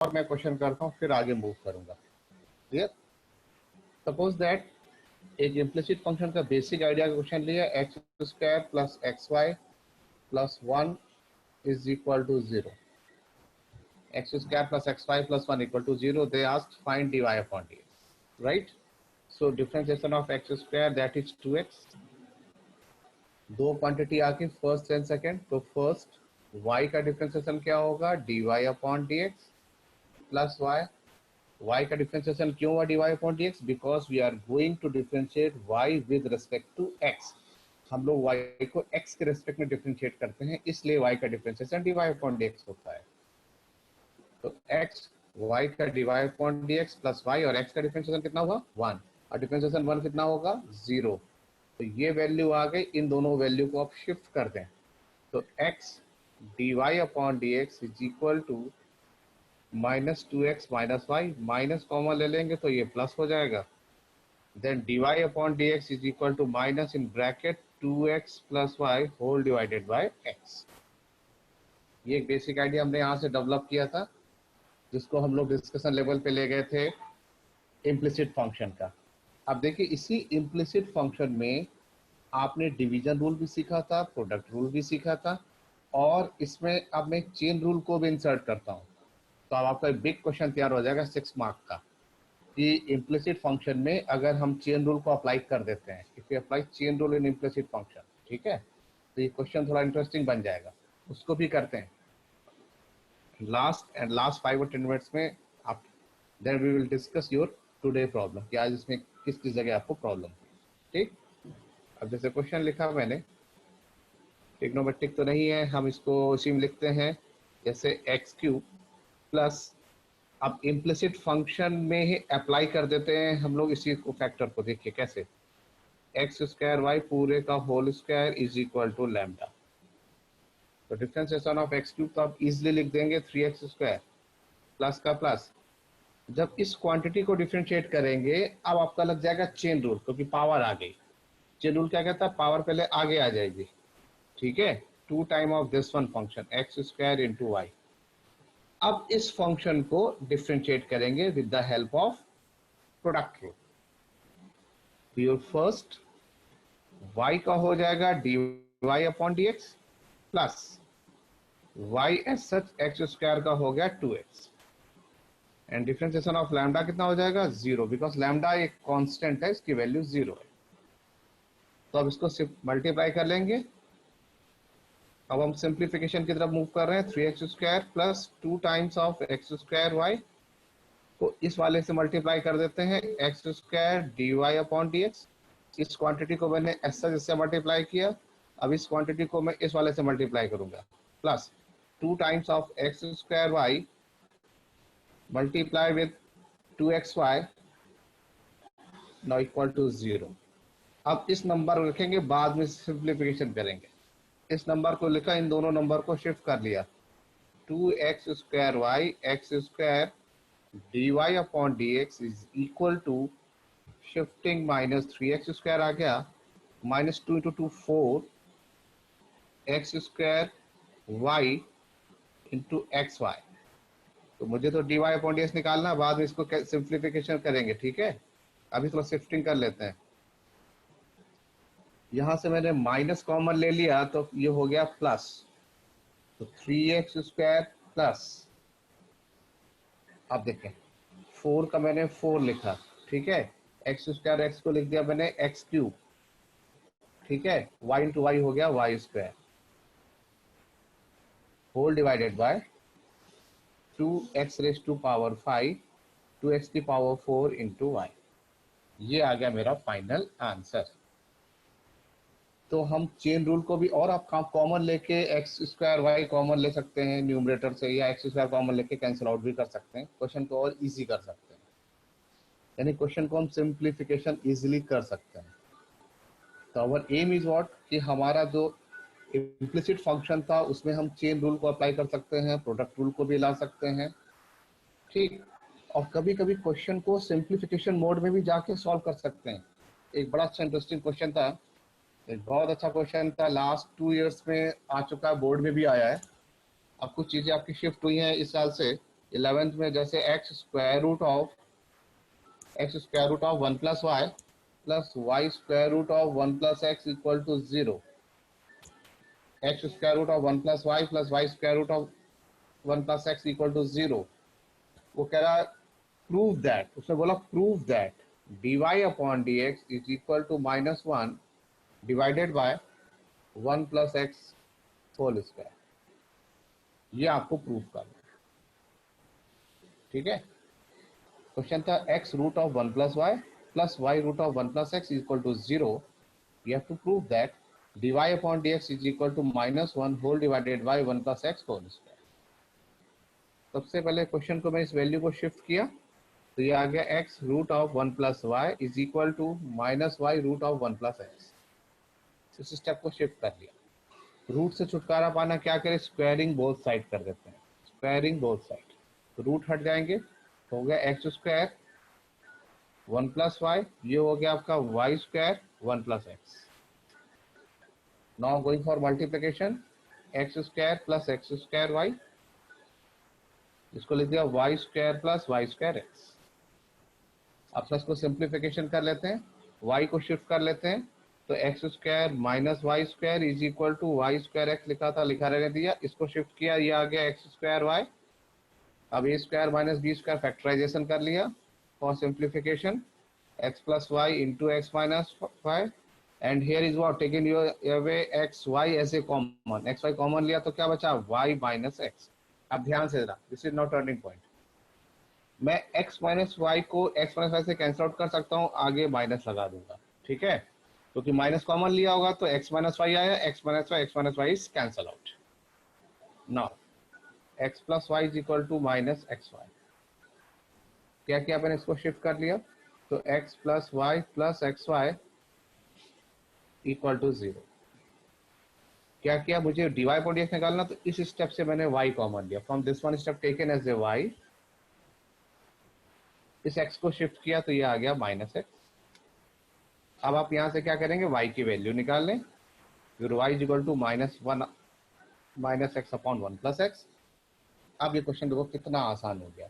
और मैं क्वेश्चन करता हूँ फिर आगे मूव करूंगा। क्लियर? सपोज दैट एक इम्प्लिसिट फंक्शन का बेसिक आइडिया का क्वेश्चन लिया, x square plus x y plus 1 is equal to 0. X square plus xy plus 1 equal to 0. They asked find dy upon dx. Right? So differentiation of x square, that is 2x. दो quantity आके first and second, तो first y का differentiation क्या होगा, dy upon dx plus y का differentiation क्यों हुआ dy upon dx, because we are going to differentiate y with respect to x. हम लोग y को x के रेस्पेक्ट में डिफरेंशिएट करते हैं, इसलिए y का डिफरेंशिएशन dy अपॉन dx होता है. तो x y का dy upon dx plus y, और x का डिफरेंशिएशन कितना हुआ 1, और डिफरेंशिएशन 1 कितना होगा 0. तो ये वैल्यू आ गई, इन दोनों वैल्यू को आप शिफ्ट कर दें, तो x dy upon dx is equal to minus 2x minus y, minus common ले लेंगे तो ये प्लस हो जाएगा. Then dy upon dx is equal to minus in bracket 2x plus y whole divided by x. ये एक basic idea हमने यहाँ से डेवलप किया था, जिसको हम लोग डिस्कशन लेवल पे ले गए थे इम्प्लिसिट फंक्शन का. अब देखिए इसी इम्प्लिसिट फंक्शन में आपने डिवीजन रूल भी सीखा था, प्रोडक्ट रूल भी सीखा था, और इसमें अब मैं चेन रूल को भी इंसर्ट करता हूँ. तो अब आपका एक बिग क्वेश्चन तैयार हो जाएगा 6 मार्क का, कि इम्प्लिसिट फंक्शन में अगर हम चेन रूल को अप्लाई कर देते हैं, if you apply chain rule in implicit function, ठीक है, तो ये क्वेश्चन थोड़ा इंटरेस्टिंग बन जाएगा. उसको भी करते हैं लास्ट 5 और 10 मिनट्स में. आप then we will discuss your today problem, कि आज इसमें किस किस जगह आपको प्रॉब्लम. ठीक, अब जैसे क्वेश्चन लिखा मैंने, ट्रिग्नोमेट्रिक तो नहीं है, हम इसको उसी में लिखते हैं जैसे एक्स क्यूब प्लस, अब इम्प्लिसिट फंक्शन में ही अप्लाई कर देते हैं हम लोग इसी को, फैक्टर को. देखिए कैसे, एक्स स्क्वायर वाई पूरे का whole square is equal to lambda. तो डिफरेंशिएशन ऑफ एक्स क्यूब तो आप इजिली लिख देंगे 3x स्क्वायर प्लस का प्लस. जब इस क्वांटिटी को डिफरेंशिएट करेंगे, अब आपका लग जाएगा चेन रूल, क्योंकि पावर आ गई. चेन रूल क्या कहता है, पावर पहले आगे आ जाएगी. ठीक है, 2 time of this one function x square into y. अब इस फंक्शन को डिफरेंशिएट करेंगे with the help of product rule. Your first y का हो जाएगा dy upon dx plus y as such x square का हो गया 2x, and differentiation of lambda कितना हो जाएगा 0, बिकॉज लैम्डा एक कांस्टेंट है, इसकी वैल्यू 0 है. तो अब इसको सिर्फ मल्टीप्लाई कर लेंगे. अब हम सिंप्लीफिकेशन की तरफ मूव कर रहे हैं. 3x square plus 2 times of x square y को इस वाले से मल्टीप्लाई कर देते हैं, x square d y upon d x. इस क्वांटिटी को मैंने ऐसा जिससे मल्टीप्लाई किया, अब इस क्वांटिटी को मैं इस वाले से मल्टीप्लाई करूंगा, plus 2 times of x square y multiply with 2xy now equal to 0. अब इस नंबर को लिखेंगे, बाद में सिंप्लीफिकेशन करेंगे. इस नंबर को लिखा, इन दोनों नंबर को शिफ्ट कर लिया, 2x square Y X square dy upon dx is equal to shifting minus 3x square आ गया, minus 2 into 2 4 X square Y into X Y. तो मुझे तो dy अपॉन dx निकालना, बाद में इसको सिंप्लीफिकेशन करेंगे. ठीक है, अभी थोड़ा शिफ्टिंग कर लेते हैं. यहां से मैंने माइनस कॉमन ले लिया, तो ये हो गया प्लस, तो 3x स्क्वायर प्लस, अब देखें 4 का मैंने 4 लिखा, ठीक है, एक्स स्क्वायर एक्स को लिख दिया मैंने एक्स क्यूब, ठीक है, y इंटू वाई हो गया y square whole divided by 2x raise to power 5 2x की पावर 4 इंटू वाई. ये आ गया मेरा फाइनल आंसर. तो हम चेन रूल को भी, और आप कॉमन लेके एक्स स्क्वायर वाई कॉमन ले सकते हैं न्यूमरेटर से, या एक्स स्क्वायर कॉमन लेके कैंसिल आउट भी कर सकते हैं, क्वेश्चन को और इजी कर सकते हैं. यानी क्वेश्चन को हम सिंप्लीफिकेशन इजीली कर सकते हैं. तो आवर एम इज व्हाट, कि हमारा जो इम्प्लिसिट फंक्शन था उसमें हम चेन रूल को अप्लाई कर सकते हैं, प्रोडक्ट रूल को भी ला सकते हैं. ठीक, और कभी कभी क्वेश्चन को सिंप्लीफिकेशन मोड में भी जाके सॉल्व कर सकते हैं. एक बड़ा अच्छा इंटरेस्टिंग क्वेश्चन था, एक बहुत अच्छा क्वेश्चन था, लास्ट 2 इयर्स में आ चुका है, बोर्ड में भी आया है. अब कुछ चीजें आपकी शिफ्ट हुई हैं इस साल से, 11th में जैसे x square root of 1 plus y plus y square root of 1 plus x equal to 0, x square root of 1 plus y plus y square root of 1 plus x equal to 0। वो कह रहा है prove that, उसने बोला prove that dy upon dx is equal to -1 divided by 1 plus x whole square. ये आपको prove करना है, ठीक है। क्वेश्चन था x root of 1 plus y root of 1 plus x equal to 0। You have to prove that dy upon dx is equal to -1 whole divided by 1 plus x whole square. सबसे पहले question को मैं इस value को shift किया तो ये आ गया x root of 1 plus y is equal to -y root of 1 plus x. इस स्टेप को शिफ्ट कर लिया। रूट से छुटकारा पाना क्या करें, स्क्वायरिंग बोथ साइड कर देते हैं, स्क्वायरिंग बोथ साइड। तो रूट हट जाएंगे, हो गया एक्स स्क्वायर 1 प्लस वाई, ये हो गया आपका y square 1 plus x. Now going for multiplication, x square plus x square y, इसको लिख दिया y square plus y square x. अब प्लस को सिंप्लीफिकेशन कर लेते हैं, y को शिफ्ट कर लेते हैं तो x square minus y square is equal to y square x लिखा था, लिखा रहने दिया, इसको शिफ्ट किया, ये आ गया एक्स स्क्वायर वाई। अब A square minus B square factorization कर लिया for simplification, X plus Y into X minus Y and here is what taken you away X Y as a common, X Y common लिया तो क्या बचा Y minus x. अब ध्यान से जरा, this is not turning point. मैं x minus Y को x माइनस वाई से कैंसिल आउट कर सकता हूँ, आगे माइनस लगा दूंगा, ठीक है, क्योंकि माइनस कॉमन लिया होगा तो x माइनस वाई आया, x minus y is cancel out. Now x plus y is equal to minus x y. क्या किया मैंने, इसको शिफ्ट कर लिया तो x plus y plus x y equal to 0। क्या किया, मुझे dy पर dx निकालना, तो इस स्टेप से मैंने y कॉमन लिया, from this one step taken as a y, इस x को शिफ्ट किया तो ये आ गया माइनस एक्स। अब आप यहां से क्या करेंगे, y की वैल्यू निकाल लें, फिर y is equal to -1 minus x upon 1 plus x. अब ये क्वेश्चन देखो कितना आसान हो गया,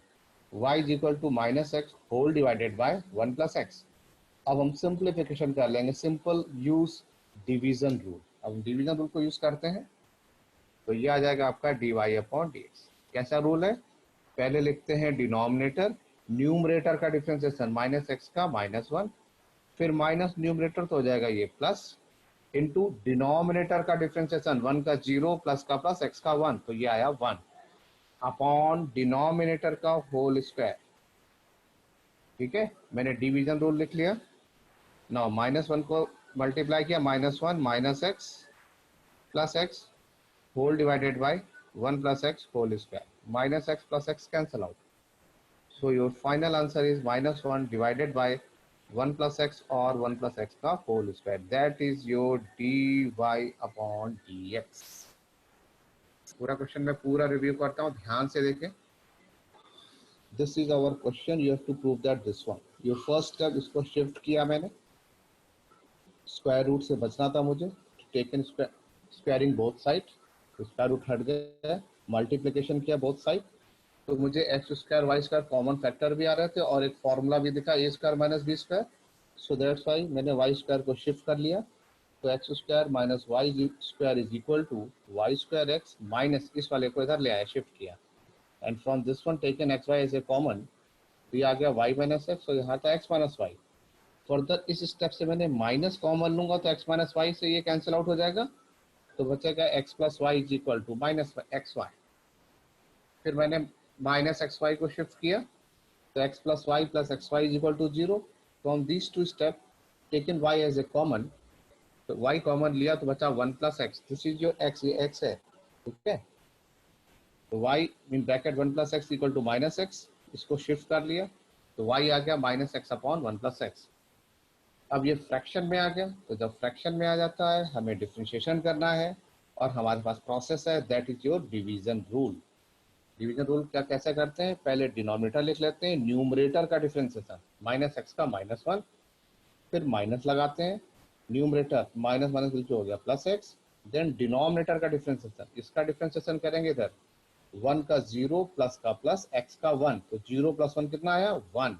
y is equal to minus x whole divided by 1 plus x. अब हम सिंप्लीफिकेशन कर लेंगे, सिंपल यूज डिवीजन रूल। अब हम डिवीजन रूल को यूज करते हैं तो ये आ जाएगा आपका dy अपॉन dx। कैसा रूल है, पहले लिखते हैं डिनोमिनेटर, न्यूमरेटर का डिफरेंशिएशन माइनस एक्स का -1, फिर माइनस न्यूमरेटर तो हो जाएगा ये प्लस, इनटू डिनोमिनेटर का डिफरेंशिएशन 1 का 0 प्लस का प्लस एक्स का 1 तो ये आया 1 अपॉन डिनोमिनेटर का होल स्क्वायर। ठीक है, मैंने डिवीजन रूल लिख लिया। नाउ -1 को मल्टीप्लाई किया, -1 minus x plus x whole divided by 1 plus x whole square, minus x plus x cancel out, so your final answer is -1 divided by 1 plus x or 1 plus x का whole square, that is your dy upon dx। पूरा question मैं पूरा review करता हूँ, ध्यान से देखें। This is our question, you have to prove that this one. Your first step, इसको शिफ्ट किया मैंने, स्क्वायर रूट से बचना था मुझे, taken squaring both side, square root हट गया, मल्टीप्लीकेशन किया बोथ साइड, तो मुझे x square y square common factor भी आ रहे थे और एक फॉर्मूला भी दिखा a square minus B square, so that's why मैंने वाई स्क्वायर को शिफ्ट कर लिया, तो x square minus y square is equal to y square x minus इस वाले को इधर ले आया, शिफ्ट किया, and from this one taken x Y as a common, तो ये आ गया वाई माइनस एक्स और यहाँ था एक्स माइनस वाई। फर्दर इस स्टेप से मैंने माइनस कॉमन लूंगा तो एक्स माइनस वाई से ये कैंसिल आउट हो जाएगा, तो बचेगा x plus y is equal to minus x y. फिर मैंने माइनस एक्स वाई को शिफ्ट किया तो x plus y plus x y is equal to 0। From this two step taken y as a common, तो y common लिया तो बचा 1 plus x, this is your x, ये x है, ठीक है, तो y in bracket 1 plus x equal to minus x, इसको शिफ्ट कर लिया तो y आ गया minus x upon 1 plus x. अब ये फ्रैक्शन में आ गया, तो जब फ्रैक्शन में आ जाता है हमें डिफरेंशिएशन करना है और हमारे पास प्रोसेस है, that is your division rule. Division rule क्या कैसे करते हैं, पहले डिनोमिनेटर लिख लेते हैं, न्यूमरेटर का डिफरेंशिएशन माइनस एक्स का -1, फिर माइनस लगाते हैं, न्यूमरेटर माइनस माइनस हो गया प्लस एक्स, देन डिनोमिनेटर का डिफरेंशिएशन, इसका डिफरेंशिएशन करेंगे इधर 1 का 0 प्लस का प्लस x का 1, तो 0 प्लस 1 कितना आया 1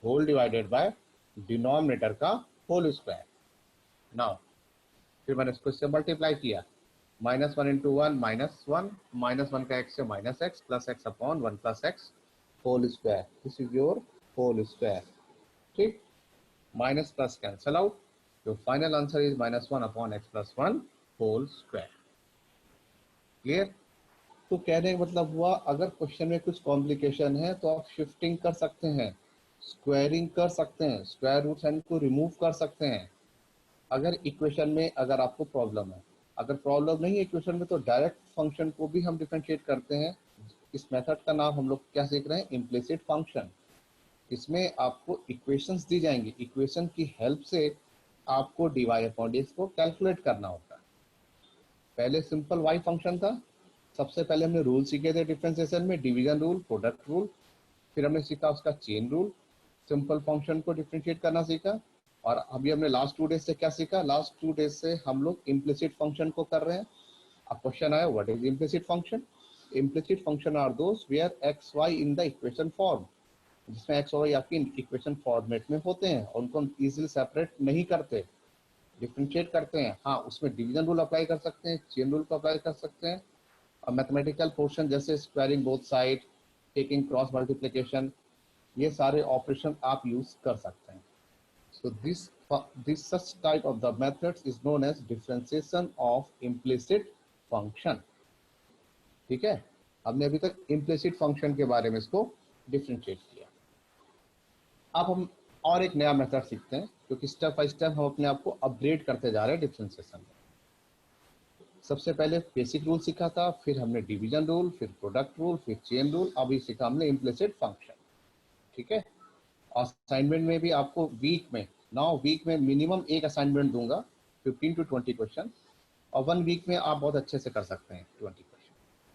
होल डिवाइडेड बाय डिनोमिनेटर का होल स्क्वायर। नाउ फिर मैंने इसको इससे मल्टीप्लाई किया, -1 इंटू 1 -1, -1 का x से -x plus x upon 1 plus x whole square, this is your whole square. ठीक, माइनस प्लस कैंसल आउट, तो final answer is -1 upon x plus 1 whole square. Clear? तो कहने का मतलब हुआ अगर क्वेश्चन में कुछ कॉम्प्लिकेशन है तो आप शिफ्टिंग कर सकते हैं, स्क्वायरिंग कर सकते हैं, स्क्वायर रूट साइन को रिमूव कर सकते हैं। अगर इक्वेशन में अगर आपको प्रॉब्लम है, अगर प्रॉब्लम नहीं है इक्वेशन में, तो डायरेक्ट फंक्शन को भी हम डिफरेंशिएट करते हैं। इस मेथड का नाम हम लोग क्या सीख रहे हैं, इम्प्लिसिट फंक्शन। इसमें आपको इक्वेशंस दी जाएंगी, इक्वेशन की हेल्प से आपको dy अपॉन dx को कैलकुलेट करना होता है। पहले सिंपल y फंक्शन था, सबसे पहले हमने रूल सीखे थे डिफरेंशिएशन में, डिवीजन रूल, प्रोडक्ट रूल। फिर हमने सीखा उसका चेन रूल, सिंपल फंक्शन को डिफरेंशिएट करना सीखा। और अभी हमने लास्ट 2 डेज से क्या सीखा, लास्ट 2 डेज से हम लोग इम्प्लिसिट फंक्शन को कर रहे हैं। अब क्वेश्चन आया what is implicit function. Implicit function are those where x y in the equation form, जिसमें एक्स और वाई आपकी इक्वेशन फॉर्मेट में होते हैं और उनको हम इजीली सेपरेट नहीं करते, डिफरेंशिएट करते हैं। हाँ, उसमें डिवीजन रूल अप्लाई कर सकते हैं, चेन रूल को अप्लाई कर सकते हैं, और मैथमेटिकल पोर्शन जैसे squaring both side, taking cross multiplication, ये सारे ऑपरेशन आप यूज कर सकते हैं। So this such type of the methods is known as differentiation of implicit function। ठीक है, हमने अभी तक implicit function के बारे में इसको डिफरेंशिएट किया। अब हम और एक नया मेथड सीखते हैं, क्योंकि स्टेप बाय स्टेप हम अपने आप को अपग्रेड करते जा रहे हैं डिफरेंशिएशन में। सबसे पहले बेसिक रूल सीखा था, फिर हमने डिवीजन रूल, फिर प्रोडक्ट रूल, फिर चेन रूल, अभी सीखा हमने इम्प्लिसिट फंक्शन। ठीक है, असाइनमेंट में भी आपको वीक में मिनिमम एक असाइनमेंट दूंगा, 15 to 20 क्वेश्चन, और 1 वीक में आप बहुत अच्छे से कर सकते हैं 20 क्वेश्चन।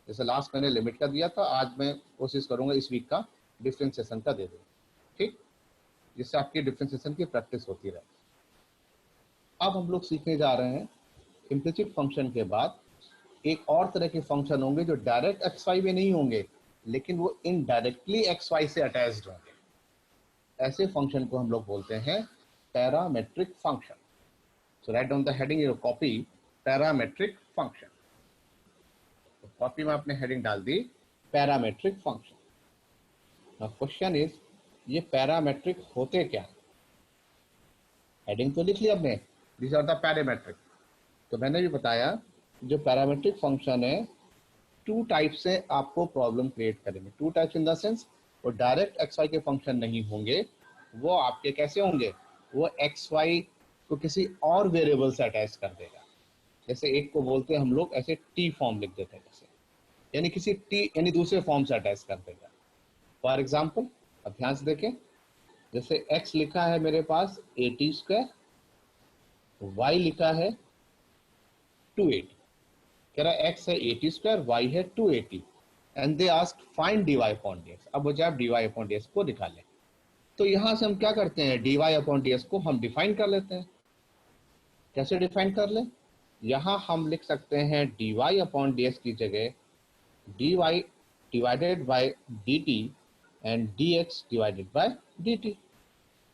जैसे लास्ट मैंने लिमिट का दिया था, आज मैं कोशिश करूंगा इस वीक का डिफरेंशिएशन का दे दूँ। ठीक, जिससे आपकी डिफरेंशिएशन की प्रैक्टिस होती रहे। अब हम लोग सीखने जा रहे हैं इम्प्लिसिट फंक्शन के बाद एक और तरह के फंक्शन होंगे जो डायरेक्ट एक्स वाई में नहीं होंगे, लेकिन वो इनडायरेक्टली एक्स वाई से अटैच्ड होंगे। ऐसे फंक्शन को हम लोग बोलते हैं parametric function. So write down the heading in your copy, parametric function. तो कॉपी में आपने हेडिंग डाल दी parametric function. Now question is, ये पैरामेट्रिक होते क्या? हेडिंग तो लिख लिया आपने, दिस आर द पैरामेट्रिक। तो मैंने भी बताया जो पैरामेट्रिक फंक्शन है, 2 टाइप से आपको प्रॉब्लम क्रिएट करेंगे। 2 टाइप्स इन द सेंस, वो डायरेक्ट एक्स वाई के फंक्शन नहीं होंगे, वो आपके कैसे होंगे, वो एक्स वाई को किसी और वेरिएबल से अटैच कर देगा। जैसे एक को बोलते हैं हम लोग ऐसे टी फॉर्म लिख देते हैं, जैसे यानी किसी टी यानी दूसरे फॉर्म से अटैच कर देगा। फॉर एग्जाम्पल, अब ध्यान से देखें, जैसे एक्स लिखा है मेरे पास 80², वाई लिखा है 280। कह रहा है एक्स है 80², वाई है 280, and they ask find dy upon dx। अब मुझे आप dy अपॉन dx को निकालें, तो यहां से हम क्या करते हैं, dy अपॉन dx को हम डिफाइन कर लेते हैं। कैसे डिफाइन कर लें, यहां हम लिख सकते हैं dy अपॉन dx की जगह dy divided by dt and dx divided by dt।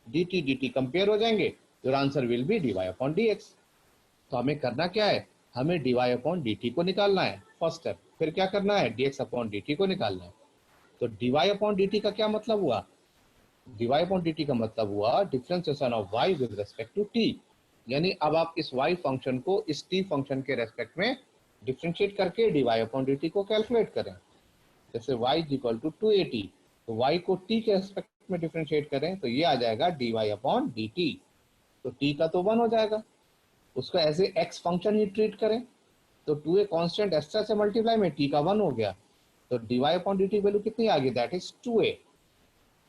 dt compare हो जाएंगे, your answer will be dy upon dx। तो हमें करना क्या है, हमें dy अपॉन dt को निकालना है फर्स्ट स्टेप, फिर क्या करना है, dx अपॉन dt को निकालना है। तो dy अपॉन dt का क्या मतलब हुआ, dy अपॉन dt का मतलब हुआ differentiation of y with respect to t। यानी अब आप इस y फंक्शन को इस t फंक्शन के रेस्पेक्ट में डिफरेंशिएट करके dy अपॉन dt को कैलकुलेट करें। जैसे y इज इक्वल टू 280, तो y को t के रेस्पेक्ट में डिफरेंशिएट करें तो ये आ जाएगा dy अपॉन dt। तो t का तो 1 हो जाएगा, उसको एज ए एक्स फंक्शन ही ट्रीट करें, तो 2a कांस्टेंट एक्स्ट्रा से मल्टीप्लाई में t का 1 हो गया, तो dy अपॉन dt वैल्यू कितनी आ गई, दैट इज 2a।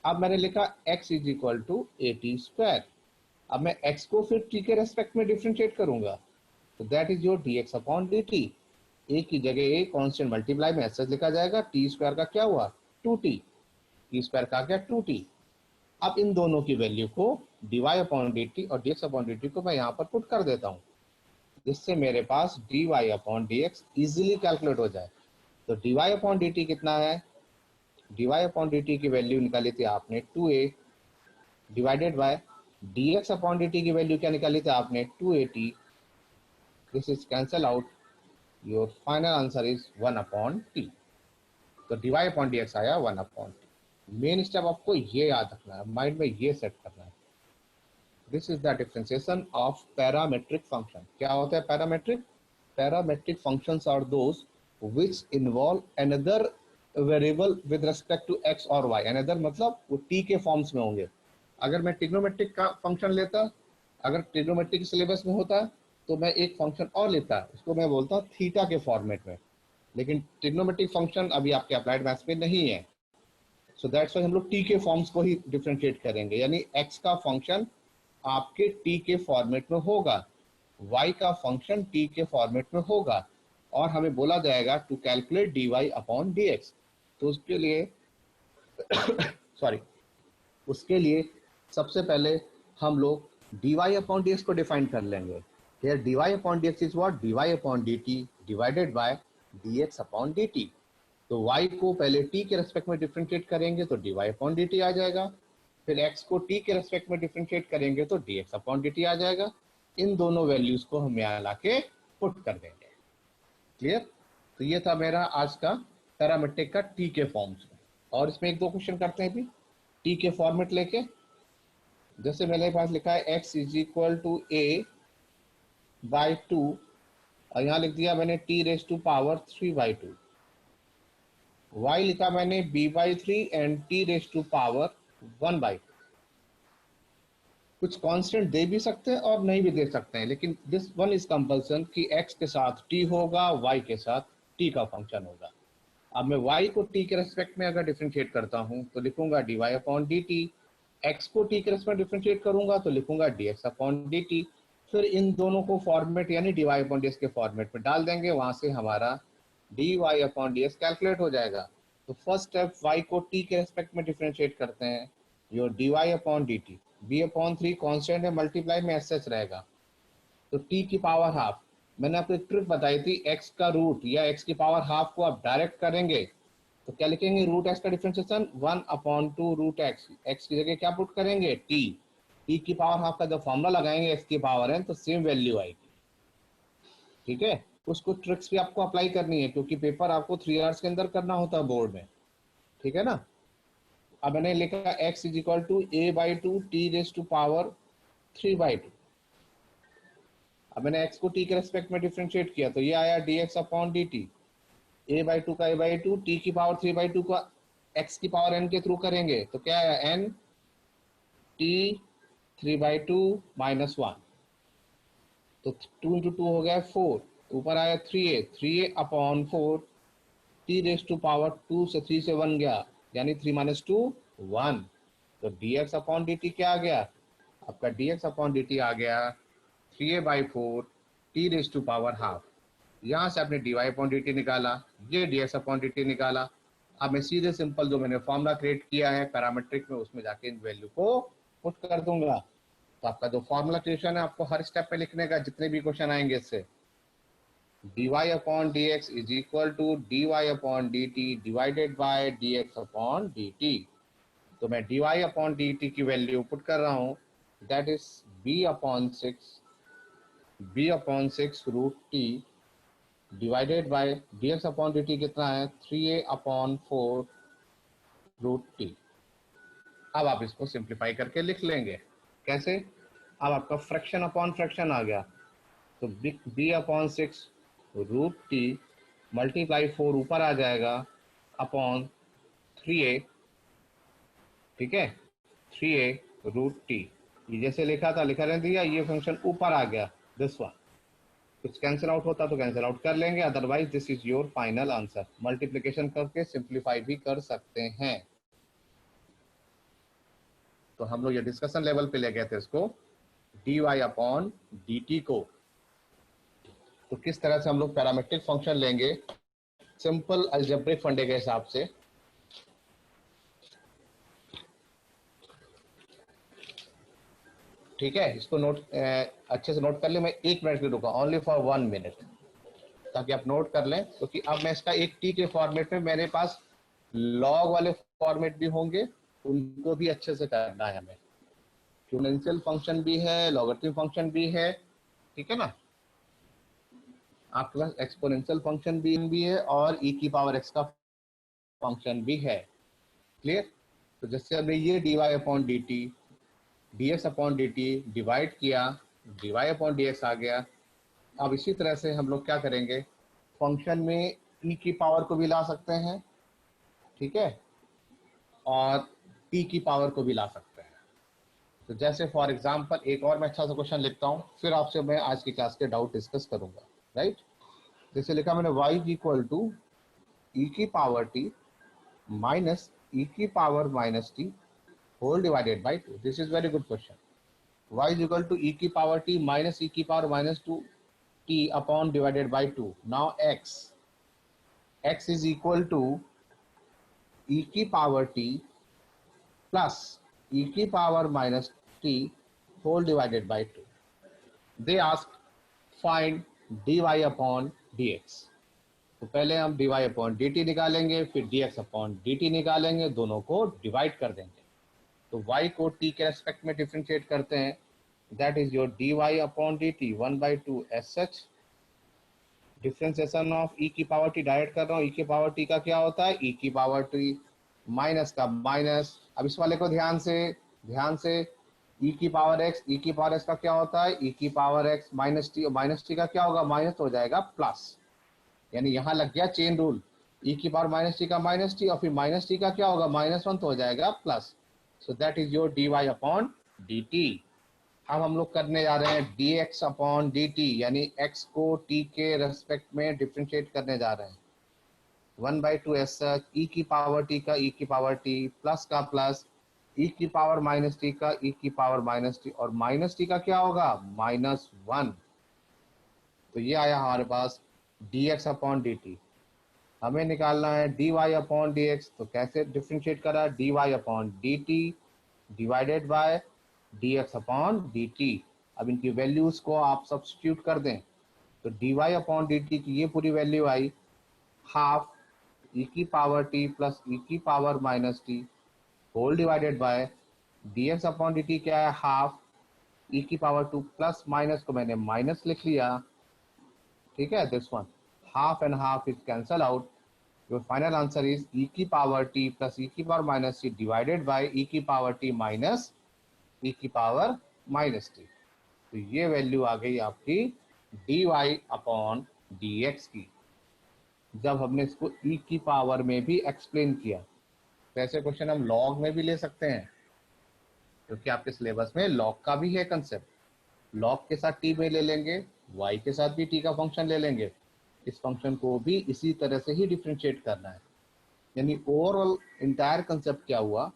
अब मैंने लिखा x इज इक्वल टू 80²। अब मैं x को फिर t के रेस्पेक्ट में डिफरेंशिएट करूंगा, तो that is your dx upon dt। a की जगह a कांस्टेंट मल्टीप्लाई में ऐसा लिखा जाएगा, t² का क्या हुआ 2t, t² का क्या 2t। अब इन दोनों की वैल्यू को dy अपॉन dt और dx अपॉन dt को मैं यहाँ पर पुट कर देता हूँ, जिससे मेरे पास dy upon dx easily calculate हो जाए। तो dy अपॉन dt कितना है, dy अपॉन dt की वैल्यू निकाली थी आपने 2a divided by dx upon dt की वैल्यू क्या निकाली थी आपने 2at, this is cancel out, your final answer is 1 upon t। तो dy अपॉन dx आया 1 अपॉन t। मेन स्टेप आपको ये याद रखना है, माइंड में ये सेट करना है। This is the differentiation of parametric function. क्या होता है parametric? Parametric functions are those which involve another variable with respect to x और y। अनदर मतलब वो t के फॉर्म्स में होंगे। अगर मैं ट्रिग्नोमेट्रिक का फंक्शन लेता, अगर ट्रिग्नोमेट्रिक सिलेबस में होता तो मैं एक फंक्शन और लेता, उसको मैं बोलता थीटा के फॉर्मेट में। लेकिन ट्रिग्नोमेट्रिक फंक्शन अभी आपके अप्लाइड मैथ्स में नहीं है, सो दैट्स व्हाई हम लोग टी के फॉर्म्स को ही डिफरेंशिएट करेंगे। यानी एक्स का फंक्शन आपके टी के फॉर्मेट में होगा, वाई का फंक्शन टी के फॉर्मेट में होगा, और हमें बोला जाएगा to calculate d y upon d x. तो उसके लिए सॉरी उसके लिए सबसे पहले हम लोग dy अपॉन dx को डिफाइन कर लेंगे। Here dy upon dx is what? dy upon dt divided by dx upon dt। तो y को पहले t के रेस्पेक्ट में डिफरेंशिएट करेंगे तो dy अपॉन dt आ जाएगा, फिर x को t के रेस्पेक्ट में डिफरेंशिएट करेंगे तो dx अपॉन dt आ जाएगा। इन दोनों वैल्यूज को हम यहाँ लाके पुट कर देंगे। क्लियर? तो ये था मेरा आज का पैरामेट्रिक का t के फॉर्म्स में। और इसमें एक दो क्वेश्चन करते हैं भी t के फॉर्मेट लेके। जैसे मेरे पास लिखा है x is equal to a by 2, और यहाँ लिख दिया मैंने t raise to power 3 by 2। y लिखा मैंने b by 3 and t raise to power 1 by 2। कुछ कांस्टेंट दे भी सकते हैं और नहीं भी दे सकते हैं, लेकिन दिस वन इज कंपल्सन कि x के साथ t होगा, y के साथ t का फंक्शन होगा। अब मैं y को t के रेस्पेक्ट में अगर डिफरेंशिएट करता हूं तो लिखूंगा dy अपॉन dt, x को t के रेस्पेक्ट में डिफरेंशिएट करूंगा तो लिखूंगा dx अपॉन dt। फिर इन दोनों को फॉर्मेट यानी dy अपॉन dx के फॉर्मेट में डाल देंगे, वहां से हमारा dy अपॉन dx कैलकुलेट हो जाएगा। तो फर्स्ट स्टेप y को t के रेस्पेक्ट में डिफरेंशिएट करते हैं, your dy upon dt, b upon 3 constant है, मल्टीप्लाई में एस एच रहेगा तो t की पावर हाफ। मैंने आपको एक ट्रिक बताई थी, x का रूट या x की पावर हाफ को आप डायरेक्ट करेंगे तो क्या लिखेंगे, रूट x का differentiation 1 upon 2 root x, x की जगह क्या पुट करेंगे t, t की पावर हाफ का जब फॉर्मूला लगाएंगे x की पावर है तो सेम वैल्यू आएगी। ठीक है, उसको ट्रिक्स भी आपको अप्लाई करनी है क्योंकि पेपर आपको 3 आवर्स के अंदर करना होता है बोर्ड में। ठीक है ना? अब मैंने लिखा x is equal to a by 2 t raise to power 3 by 2। अब मैंने x को t के रेस्पेक्ट में डिफरेंशिएट किया तो ये आया dx upon dt, a by 2 का a बाई 2, t की पावर 3 बाई 2 का x की पावर n के थ्रू करेंगे तो क्या आया n t 3 बाई 2 माइनस 1, तो 2 इंटू 2 हो गया 4, ऊपर आया 3a upon 4, t raise to power 2 से 3 से 1 गया यानी 3 माइनस 2 1, तो dx अपॉन dt क्या आ गया आपका, dx अपॉन dt आ गया 3a by 4 t raise to power half. यहाँ से आपने dy अपॉन dt निकाला, ये dx अपॉन dt निकाला। अब मैं सीधे सिंपल जो मैंने फॉर्मूला क्रिएट किया है पैरामेट्रिक में उसमें जाके इन वैल्यू को पुट कर दूंगा। तो आपका जो फॉर्मूला क्रिएशन है आपको हर स्टेप पे लिखने का, जितने भी क्वेश्चन आएंगे इससे, dy upon dx is equal to dy upon dt divided by dx upon dt। तो मैं dy अपॉन dt की वैल्यू पुट कर रहा हूँ, that is b upon 6 root t divided by dx upon dt कितना है 3a अपॉन 4 रूट t। अब आप इसको सिंप्लीफाई करके लिख लेंगे। कैसे? अब आपका फ्रैक्शन अपॉन फ्रैक्शन आ गया तो b upon 6 root t multiply 4 ऊपर आ जाएगा अपॉन 3a, ठीक है, 3a रूट t। ये जैसे लिखा था लिखा रहने दिया, ये फंक्शन ऊपर आ गया दिस वन। कुछ कैंसिल आउट होता तो कैंसिल आउट कर लेंगे, otherwise this is your final answer. Multiplication करके सिंप्लीफाई भी कर सकते हैं। तो हम लोग ये डिस्कशन लेवल पे ले गए थे इसको, dy अपॉन dt को। तो किस तरह से हम लोग पैरामेट्रिक फंक्शन लेंगे सिंपल अलजेब्रिक फंडे के हिसाब से। ठीक है, इसको नोट अच्छे से नोट कर ले। मैं 1 मिनट के रुका, ओनली फॉर 1 मिनट। ताकि आप नोट कर लें, क्योंकि अब मैं इसका एक टी के फॉर्मेट में, मेरे पास लॉग वाले फॉर्मेट भी होंगे, उनको भी अच्छे से करना है हमें। एक्सपोनेंशियल फंक्शन भी है, लॉगरिथमिक फंक्शन भी है, ठीक है ना। आपके पास एक्सपोनेंशियल फंक्शन भी है और ई की पावर एक्स का फंक्शन भी है। क्लियर। तो जैसे हमने ये dy upon D T, dx upon D T divide किया, dy अपॉन dx आ गया। अब इसी तरह से हम लोग क्या करेंगे, फंक्शन में e की पावर को भी ला सकते हैं, ठीक है, और t की पावर को भी ला सकते हैं। तो जैसे फॉर एग्जांपल एक और मैं अच्छा सा क्वेश्चन लिखता हूँ, फिर आपसे मैं आज की क्लास के डाउट डिस्कस करूंगा, राइट। जैसे लिखा मैंने y इक्वल टू ई की पावर t माइनस ई की power minus t whole divided by 2। This is very good question. y is equal to e की पावर t minus e की power minus 2t upon divided by 2. Now x is equal to e की power t plus e की power minus t whole divided by 2. They asked find dy upon dx. तो पहले हम dy upon dt निकालेंगे, फिर dx upon dt निकालेंगे, दोनों को डिवाइड कर देंगे। तो y को t के रेस्पेक्ट में डिफरेंशिएट करते हैं, that is your dy upon dt 1/2 as such। Differentiation of e की पावर t डायरेक्ट कर रहा हूँ, e की पावर t का क्या होता है, e की पावर t माइनस का माइनस। अब इस वाले को ध्यान से e की पावर x, e की पावर x का क्या होता है, e की पावर x माइनस t, और माइनस t का क्या होगा, माइनस हो जाएगा प्लस। यानी यहाँ लग गया चेन रूल, e की पावर माइनस टी का माइनस टी, और फिर माइनस टी का क्या होगा, -1 तो हो जाएगा plus. So that is your dy upon dt। अब हम लोग करने जा रहे हैं dx अपॉन dt, यानी x को t के रेस्पेक्ट में डिफरेंशिएट करने जा रहे हैं। 1/2 एस सच, e की पावर t का e की पावर t प्लस का प्लस, e की पावर माइनस t का e की पावर माइनस t, और माइनस t का क्या होगा, -1। तो ये आया हमारे पास dx अपॉन dt। हमें निकालना है dy अपॉन dx। तो कैसे डिफरेंशिएट करा, dy upon dt divided by dx upon dt। अब इनकी वैल्यूज को आप सब्स्टिट्यूट कर दें, तो dy अपॉन dt की ये पूरी वैल्यू आई हाफ e की पावर t प्लस e की power minus t whole divided by dx upon dt क्या है, हाफ e की पावर 2 प्लस माइनस को मैंने माइनस लिख लिया, ठीक है, this one half and half is cancel out. Your final answer is e की पावर t plus e की power minus t divided by e की पावर t minus e की पावर माइनस t। तो ये वैल्यू आ गई आपकी dy upon dx की। जब हमने इसको e की पावर में भी एक्सप्लेन किया, तो ऐसे क्वेश्चन हम लॉग में भी ले सकते हैं, क्योंकि आपके सिलेबस में लॉग का भी है कंसेप्ट। लॉग के साथ t में ले लेंगे, y के साथ भी t का फंक्शन ले लेंगे। इस फंक्शन को भी इसी तरह से ही डिफरेंशिएट करना है। यानी ओवरऑल इंटायर कंसेप्ट क्या हुआ,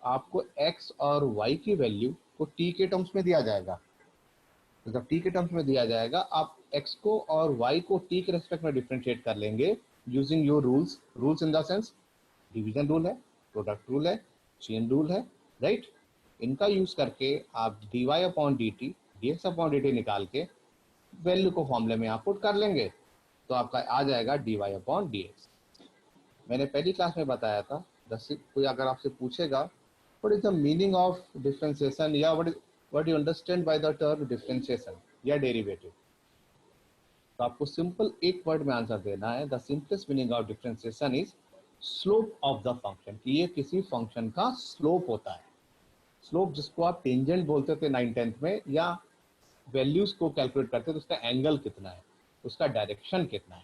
आपको x और y की वैल्यू को t के टर्म्स में दिया जाएगा। तो जब t के टर्म्स में दिया जाएगा, आप x को और y को t के रेस्पेक्ट में डिफरेंशिएट कर लेंगे using your rules in the sense division rule है, प्रोडक्ट रूल है, चेन रूल है, राइट। इनका यूज करके आप dy upon dt dx upon dt निकाल के वैल्यू को फॉर्मूले में आप पुट कर लेंगे, तो आपका आ जाएगा dy अपॉन dx। मैंने पहली क्लास में बताया था, कोई अगर आपसे पूछेगा what is the meaning of differentiation, या what you understand by the term differentiation या डेरिवेटिव, तो आपको सिंपल एक वर्ड में आंसर देना है। The simplest meaning of differentiation is slope of the function, कि ये किसी फंक्शन का स्लोप होता है। स्लोप जिसको आप टेंजेंट बोलते थे 9th-10th में, या वैल्यूज को कैलकुलेट करते थे तो उसका एंगल कितना है, उसका डायरेक्शन कितना है,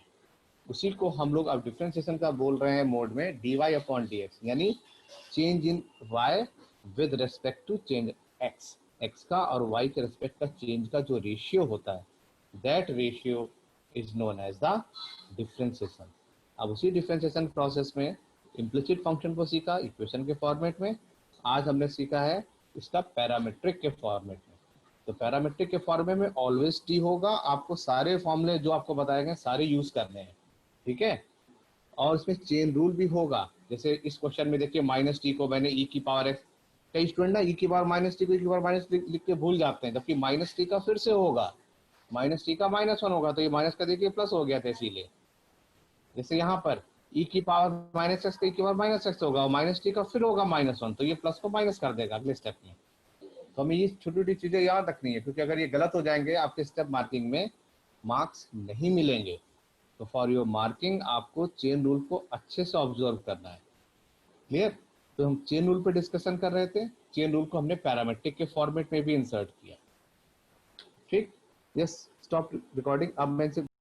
उसी को हम लोग अब डिफरेंशिएशन का बोल रहे हैं मोड में dy अपॉन dx, यानी change in y with respect to change x, x का और y के रेस्पेक्ट का चेंज का जो रेशियो होता है, that ratio is known as the differentiation. अब उसी डिफरेंशिएशन प्रोसेस में इम्प्लिसिट फंक्शन को सीखा इक्वेशन के फॉर्मेट में, आज हमने सीखा है इसका पैरामीट्रिक के फॉर्मेट में। तो पैरामीट्रिक के फॉर्मेट में ऑलवेज टी होगा, आपको सारे फॉर्मूले जो आपको बताए गए सारे यूज करने हैं, ठीक है। और इसमें चेन रूल भी होगा, जैसे इस क्वेश्चन में देखिए माइनस टी को मैंने ई की पावर एक्स, कई स्टूडेंट ना ई की पावर माइनस टी को ई की पावर माइनस लिख के भूल जाते हैं, जबकि माइनस टी का फिर से होगा, माइनस टी का -1 होगा, तो ये माइनस का देखिए प्लस हो गया था, इसीलिए जैसे यहाँ पर e की पावर -x का e की पावर -x होगा, और माइनस टी का फिर होगा -1, तो ये प्लस को माइनस कर देगा अगले स्टेप में। तो हमें ये छोटी छोटी चीजें याद रखनी है, क्योंकि अगर ये गलत हो जाएंगे आपके स्टेप मार्किंग में मार्क्स नहीं मिलेंगे। तो फॉर योर मार्किंग आपको चेन रूल को अच्छे से ऑब्जर्व करना है। क्लियर? तो हम चेन रूल पे डिस्कशन कर रहे थे, चेन रूल को हमने पैरामेट्रिक के फॉर्मेट में भी इंसर्ट किया। ठीक, यस, स्टॉप रिकॉर्डिंग। अब मैं